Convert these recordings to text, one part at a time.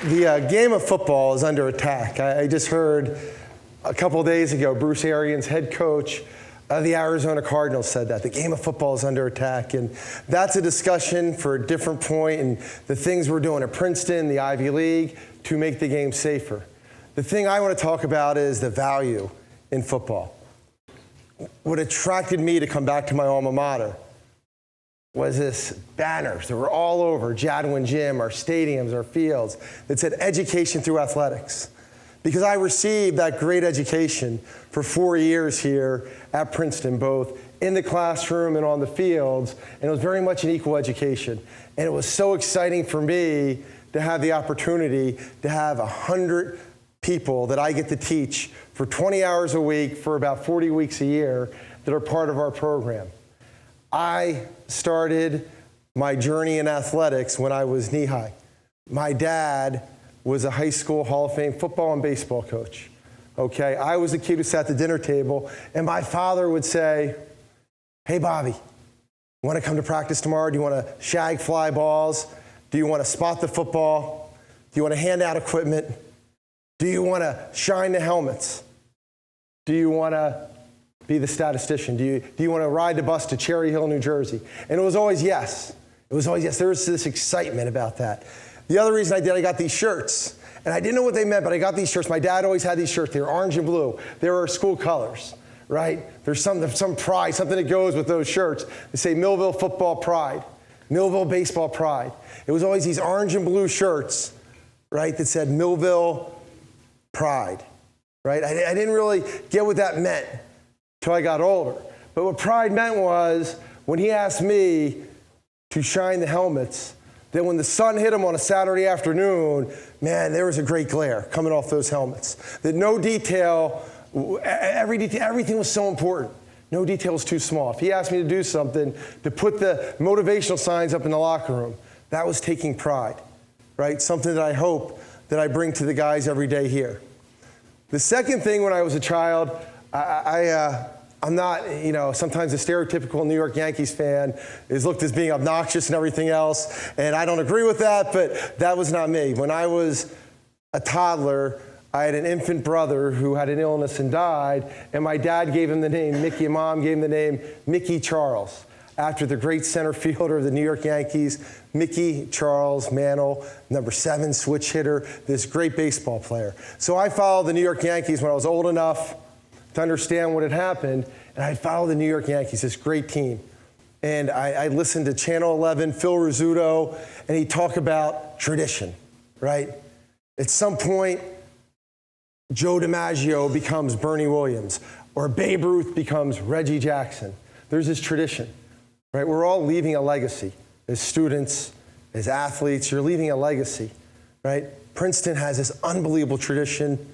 The game of football is under attack. I just heard a couple of days ago, Bruce Arians, head coach of the Arizona Cardinals, said that. The game of football is under attack. And that's a discussion for a different point and the things we're doing at Princeton, the Ivy League, to make the game safer. The thing I want to talk about is the value in football. What attracted me to come back to my alma mater was this banners that were all over Jadwin Gym, our stadiums, our fields, that said education through athletics. Because I received that great education for 4 years here at Princeton, both in the classroom and on the fields, and it was very much an equal education. And it was so exciting for me to have the opportunity to have 100 people that I get to teach for 20 hours a week for about 40 weeks a year that are part of our program. I started my journey in athletics when I was knee-high. My dad was a high school Hall of Fame football and baseball coach. Okay, I was the kid who sat at the dinner table, and my father would say, "Hey, Bobby, want to come to practice tomorrow? Do you want to shag fly balls? Do you want to spot the football? Do you want to hand out equipment? Do you want to shine the helmets? Do you want to be the statistician? Do you want to ride the bus to Cherry Hill, New Jersey?" And it was always yes. It was always yes. There was this excitement about that. The other reason I got these shirts. And I didn't know what they meant, but I got these shirts. My dad always had these shirts. They were orange and blue. They were our school colors, right? There's some pride, something that goes with those shirts. They say Millville football pride, Millville baseball pride. It was always these orange and blue shirts, right, that said Millville Pride, right? I didn't really get what that meant until I got older. But what pride meant was when he asked me to shine the helmets, then when the sun hit them on a Saturday afternoon, man, there was a great glare coming off those helmets. That no detail, everything was so important. No detail was too small. If he asked me to do something, to put the motivational signs up in the locker room, that was taking pride, right? Something that I hope that I bring to the guys every day here. The second thing when I was a child, I'm not, sometimes the stereotypical New York Yankees fan is looked as being obnoxious and everything else, and I don't agree with that, but that was not me. When I was a toddler, I had an infant brother who had an illness and died, and my dad gave him the name Mickey, and Mom gave him the name Mickey Charles, after the great center fielder of the New York Yankees, Mickey Charles Mantle, number 7 switch hitter, this great baseball player. So I followed the New York Yankees when I was old enough to understand what had happened, and I followed the New York Yankees, this great team. And I listened to Channel 11, Phil Rizzuto, and he talked about tradition, right? At some point, Joe DiMaggio becomes Bernie Williams, or Babe Ruth becomes Reggie Jackson. There's this tradition, right? We're all leaving a legacy. As students, as athletes, you're leaving a legacy, right? Princeton has this unbelievable tradition,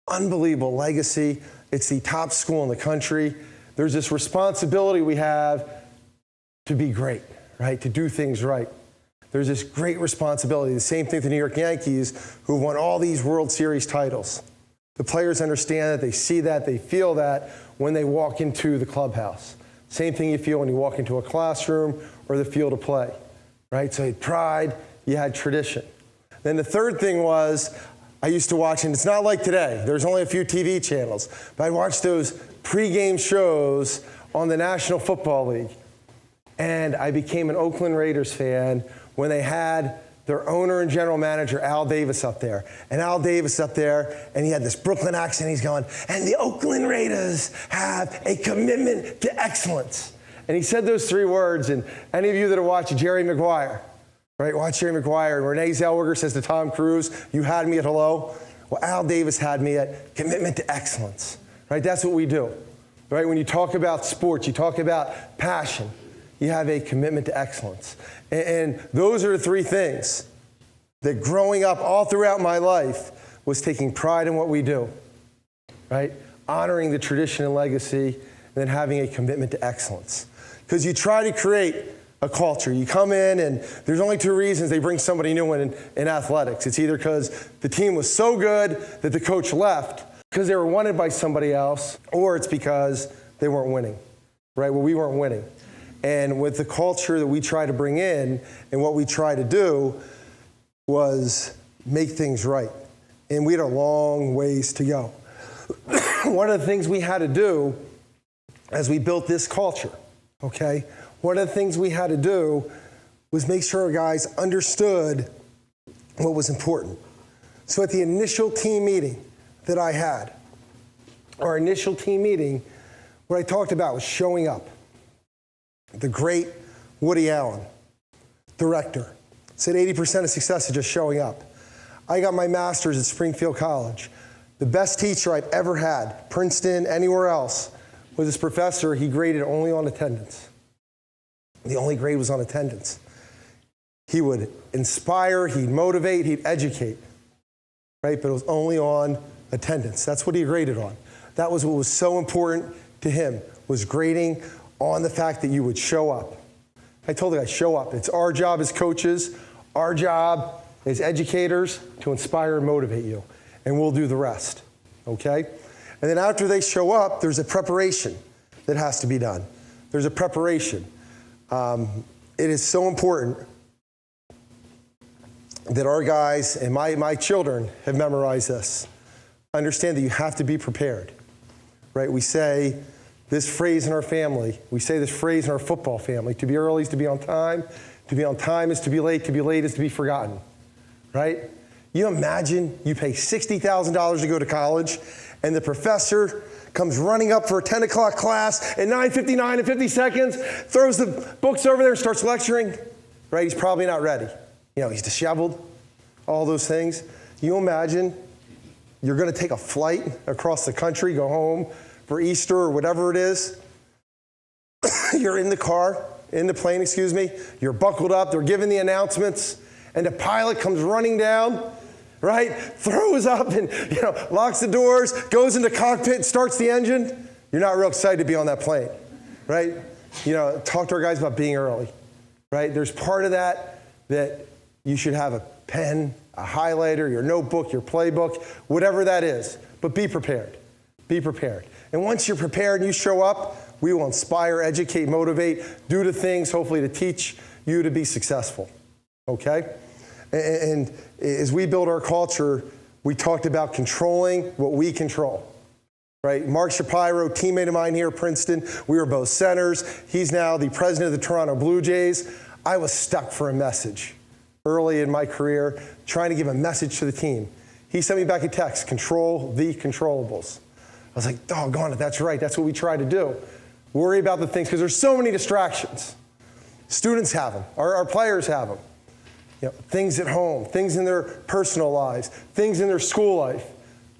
unbelievable legacy. It's the top school in the country. There's this responsibility we have to be great, right? To do things right. There's this great responsibility. The same thing with the New York Yankees, who won all these World Series titles. The players understand that, they see that, they feel that when they walk into the clubhouse. Same thing you feel when you walk into a classroom or the field of play, right? So you had pride, you had tradition. Then the third thing was, I used to watch, and it's not like today, there's only a few TV channels, but I watched those pregame shows on the National Football League. And I became an Oakland Raiders fan when they had their owner and general manager, Al Davis, up there. And Al Davis up there, and he had this Brooklyn accent, he's going, "And the Oakland Raiders have a commitment to excellence." And he said those 3 words, and any of you that have watched Jerry Maguire, right? Watch Jerry Maguire. And Renee Zellweger says to Tom Cruise, "You had me at hello." Well, Al Davis had me at commitment to excellence, right? That's what we do, right? When you talk about sports, you talk about passion, you have a commitment to excellence. And those are the 3 things that growing up all throughout my life was taking pride in what we do, right? Honoring the tradition and legacy, and then having a commitment to excellence. Because you try to create a culture. You come in, and there's only 2 reasons they bring somebody new in athletics. It's either because the team was so good that the coach left because they were wanted by somebody else, or it's because they weren't winning, right? Well, we weren't winning. And with the culture that we try to bring in, and what we try to do was make things right. And we had a long ways to go. One of the things we had to do as we built this culture, okay, one of the things we had to do was make sure our guys understood what was important. So at the initial team meeting that I had, our initial team meeting, what I talked about was showing up. The great Woody Allen, director, said 80% of success is just showing up. I got my master's at Springfield College. The best teacher I've ever had, Princeton, anywhere else, was this professor. He graded only on attendance. The only grade was on attendance. He would inspire, he'd motivate, he'd educate, right? But it was only on attendance. That's what he graded on. That was what was so important to him, was grading on the fact that you would show up. I told the guy, show up. It's our job as coaches, our job as educators to inspire and motivate you, and we'll do the rest, okay? And then after they show up, there's a preparation that has to be done. There's a preparation. It is so important that our guys and my children have memorized this. Understand that you have to be prepared, right? We say this phrase in our family. We say this phrase in our football family. To be early is to be on time. To be on time is to be late. To be late is to be forgotten, right? You imagine you pay $60,000 to go to college, and the professor comes running up for a 10 o'clock class at 9:59 and 50 seconds, throws the books over there and starts lecturing, right? He's probably not ready. You know, he's disheveled, all those things. You imagine you're going to take a flight across the country, go home for Easter or whatever it is. You're in the car, in the plane, excuse me. You're buckled up. They're giving the announcements. And the pilot comes running down, right? Throws up and, locks the doors, goes into cockpit, starts the engine. You're not real excited to be on that plane, right? Talk to our guys about being early, right? There's part of that you should have a pen, a highlighter, your notebook, your playbook, whatever that is. But be prepared. Be prepared. And once you're prepared and you show up, we will inspire, educate, motivate, do the things, hopefully, to teach you to be successful. Okay? And as we build our culture, we talked about controlling what we control. Right? Mark Shapiro, teammate of mine here at Princeton, we were both centers. He's now the president of the Toronto Blue Jays. I was stuck for a message early in my career, trying to give a message to the team. He sent me back a text, control the controllables. I was like, doggone it, that's right. That's what we try to do. Worry about the things, because there's so many distractions. Students have them. Our players have them. Things at home, things in their personal lives, things in their school life,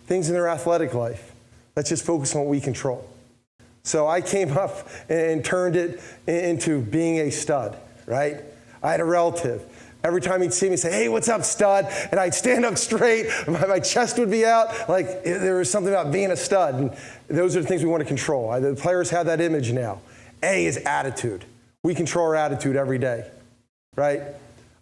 things in their athletic life. Let's just focus on what we control. So I came up and turned it into being a stud, right? I had a relative. Every time he'd see me, say, hey, what's up, stud? And I'd stand up straight. My chest would be out. Like, there was something about being a stud. And those are the things we want to control. The players have that image now. A is attitude. We control our attitude every day, right?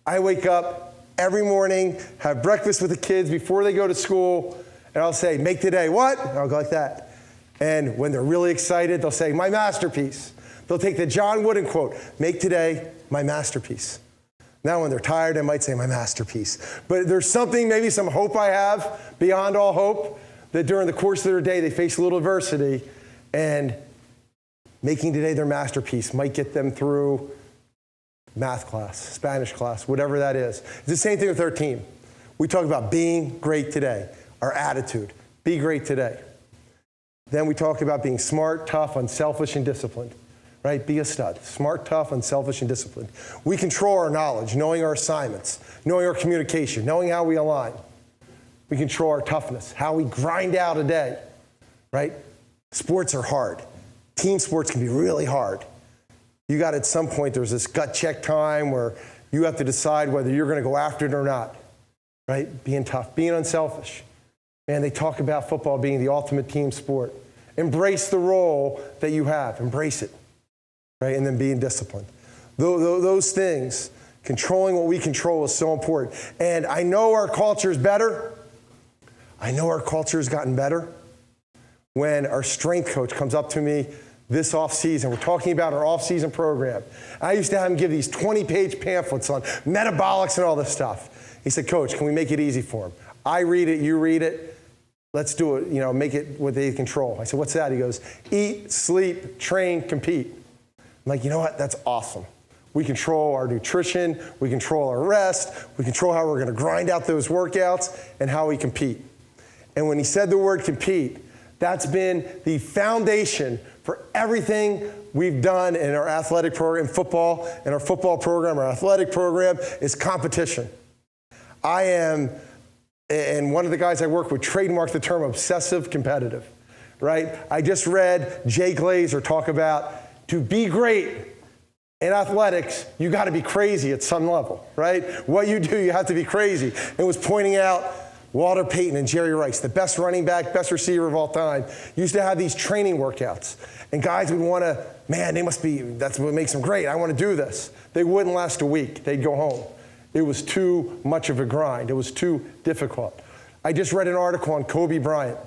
I wake up every morning, have breakfast with the kids before they go to school, and I'll say, make today what? And I'll go like that. And when they're really excited, they'll say, my masterpiece. They'll take the John Wooden quote, make today my masterpiece. Now when they're tired, I might say my masterpiece. But there's something, maybe some hope I have, beyond all hope, that during the course of their day, they face a little adversity, and making today their masterpiece might get them through math class, Spanish class, whatever that is. It's the same thing with our team. We talk about being great today, our attitude. Be great today. Then we talk about being smart, tough, unselfish, and disciplined. Right? Be a stud. Smart, tough, unselfish, and disciplined. We control our knowledge, knowing our assignments, knowing our communication, knowing how we align. We control our toughness, how we grind out a day. Right? Sports are hard. Team sports can be really hard. You got at some point, there's this gut check time where you have to decide whether you're going to go after it or not. Right? Being tough, being unselfish. And they talk about football being the ultimate team sport. Embrace the role that you have. Embrace it. Right? And then being disciplined. Those things, controlling what we control is so important. And I know our culture is better. I know our culture has gotten better when our strength coach comes up to me this off-season. We're talking about our off-season program. I used to have him give these 20-page pamphlets on metabolics and all this stuff. He said, Coach, can we make it easy for him? I read it, you read it. Let's do it, make it what they control. I said, what's that? He goes, eat, sleep, train, compete. I'm like, you know what? That's awesome. We control our nutrition, we control our rest, we control how we're going to grind out those workouts and how we compete. And when he said the word compete, that's been the foundation for everything we've done in our athletic program, football, in our football program, our athletic program, is competition. I am, and one of the guys I work with trademarked the term obsessive competitive, right? I just read Jay Glazer talk about to be great in athletics, you got to be crazy at some level, right? What you do, you have to be crazy. And was pointing out Walter Payton and Jerry Rice, the best running back, best receiver of all time, used to have these training workouts. And guys would want to, man, that's what makes them great. I want to do this. They wouldn't last a week. They'd go home. It was too much of a grind. It was too difficult. I just read an article on Kobe Bryant,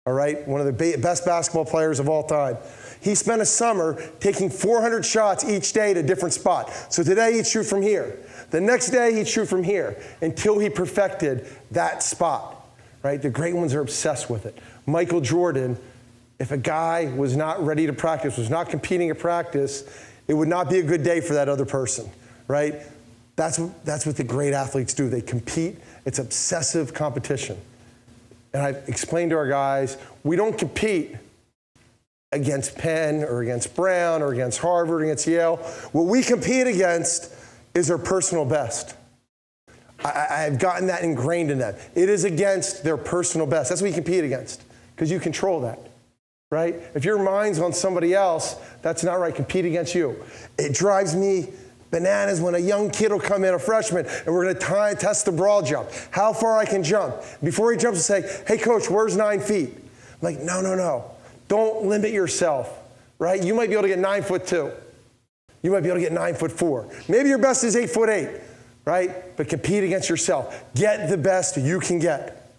all right? One of the best basketball players of all time. He spent a summer taking 400 shots each day at a different spot. So today he'd shoot from here. The next day he'd shoot from here until he perfected that spot, right? The great ones are obsessed with it. Michael Jordan, if a guy was not ready to practice, was not competing at practice, it would not be a good day for that other person, right? That's what the great athletes do. They compete. It's obsessive competition. And I've explained to our guys, we don't compete against Penn or against Brown or against Harvard or against Yale. What we compete against is our personal best. I've gotten that ingrained in them. It is against their personal best. That's what you compete against, because you control that, right? If your mind's on somebody else, that's not right. Compete against you. It drives me bananas when a young kid will come in, a freshman, and we're going to test the broad jump, how far I can jump. Before he jumps, he'll say, hey, coach, where's 9 feet? I'm like, no. Don't limit yourself, right? You might be able to get 9'2". You might be able to get 9'4". Maybe your best is 8'8", right? But compete against yourself. Get the best you can get.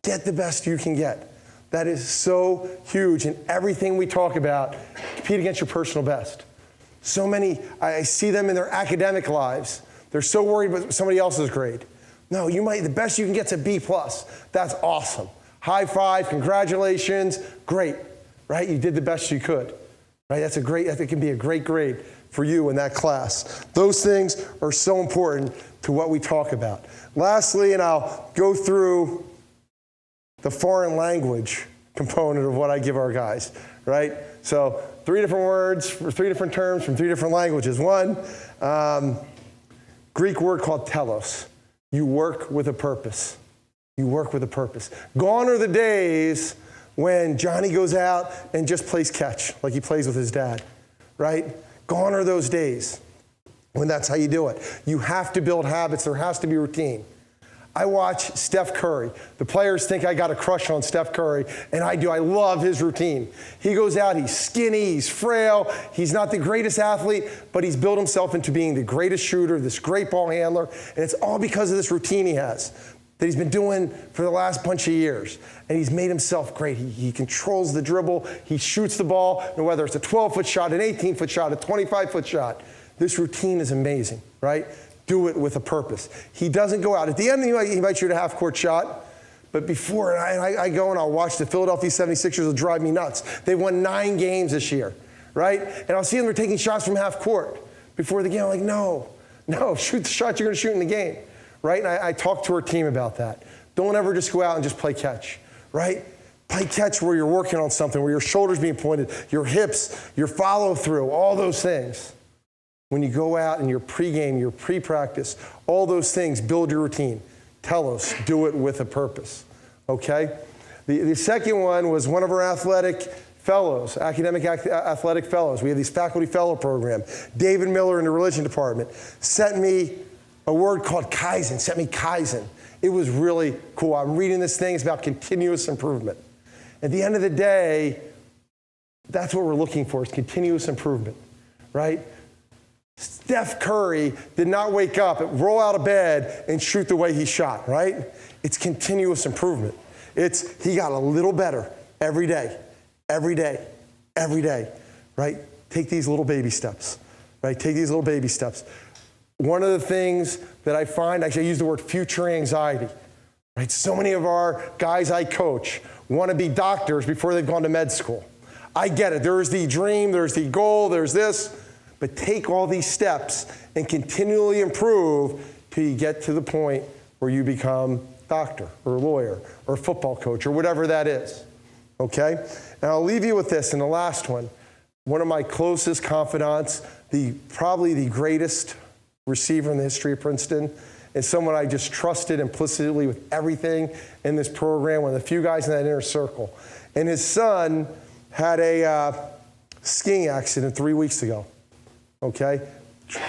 Get the best you can get. That is so huge in everything we talk about. Compete against your personal best. So many, I see them in their academic lives. They're so worried about somebody else's grade. No, the best you can get is a B+. That's awesome. High five, congratulations, great. Right? You did the best you could. Right? That can be a great grade for you in that class. Those things are so important to what we talk about. Lastly, and I'll go through the foreign language component of what I give our guys, right? So 3 different words, for 3 different terms from 3 different languages. One, Greek word called telos. You work with a purpose. You work with a purpose. Gone are the days when Johnny goes out and just plays catch like he plays with his dad, right? Gone are those days when that's how you do it. You have to build habits. There has to be routine. I watch Steph Curry. The players think I got a crush on Steph Curry, and I do. I love his routine. He goes out, he's skinny, he's frail, he's not the greatest athlete, but he's built himself into being the greatest shooter, this great ball handler, and it's all because of this routine he has that he's been doing for the last bunch of years. And he's made himself great. He controls the dribble. He shoots the ball, and whether it's a 12-foot shot, an 18-foot shot, a 25-foot shot. This routine is amazing, right? Do it with a purpose. He doesn't go out. At the end, he might shoot a half-court shot, but before, I go and I'll watch the Philadelphia 76ers. It'll drive me nuts. They won 9 games this year, right? And I'll see them, they're taking shots from half court before the game. I'm like, no, shoot the shot you're going to shoot in the game. Right? And I talk to our team about that. Don't ever just go out and just play catch, right? Play catch where you're working on something, where your shoulder's being pointed, your hips, your follow through, all those things. When you go out and your pregame, your pre-practice, all those things, build your routine. Telos, do it with a purpose, okay? The second one was one of our athletic fellows, academic athletic fellows. We have these faculty fellow program. David Miller in the religion department sent me a word called Kaizen, sent me Kaizen. It was really cool. I'm reading this thing. It's about continuous improvement. At the end of the day, that's what we're looking for, is continuous improvement, right? Steph Curry did not wake up, roll out of bed, and shoot the way he shot, right? It's continuous improvement. He got a little better every day, right? Take these little baby steps, right? Take these little baby steps. one of the things that I find, actually I use the word future anxiety, right? So many of our guys I coach want to be doctors before they've gone to med school. I get it. There's the dream, there's the goal, there's this, but take all these steps and continually improve till you get to the point where you become doctor or lawyer or football coach or whatever that is, okay? And I'll leave you with this, and the last one. One of my closest confidants, probably the greatest receiver in the history of Princeton, and someone I just trusted implicitly with everything in this program, one of the few guys in that inner circle. And his son had a skiing accident 3 weeks ago, okay?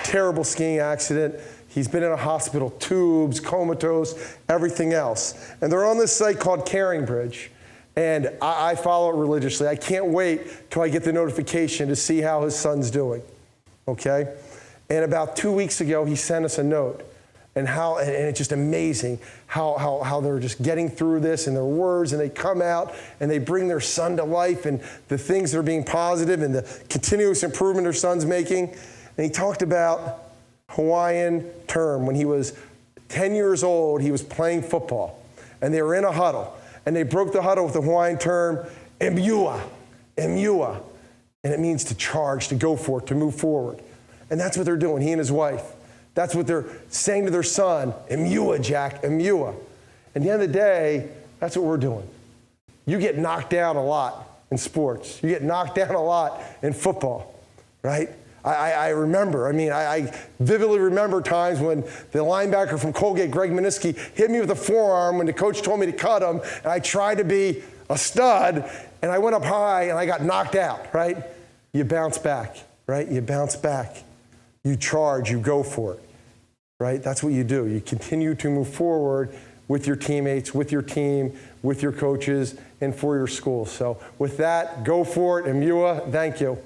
Terrible skiing accident. He's been in a hospital, tubes, comatose, everything else. And they're on this site called Caring Bridge, and I follow it religiously. I can't wait till I get the notification to see how his son's doing, okay? And about 2 weeks ago, he sent us a note. And it's just amazing how they're just getting through this and their words, and they come out and they bring their son to life and the things that are being positive and the continuous improvement their son's making. And he talked about Hawaiian term. When he was 10 years old, he was playing football, and they were in a huddle, and they broke the huddle with the Hawaiian term, emua, emua. And it means to charge, to go for it, to move forward. And that's what they're doing, he and his wife. That's what they're saying to their son, emua, Jack, emua. And at the end of the day, that's what we're doing. You get knocked down a lot in sports. You get knocked down a lot in football, right? I remember, I vividly remember times when the linebacker from Colgate, Greg Miniski, hit me with a forearm when the coach told me to cut him, and I tried to be a stud, and I went up high, and I got knocked out, right? You bounce back, right? You bounce back. You charge, you go for it, right? That's what you do. You continue to move forward with your teammates, with your team, with your coaches, and for your school. So with that, go for it, Emua. Thank you.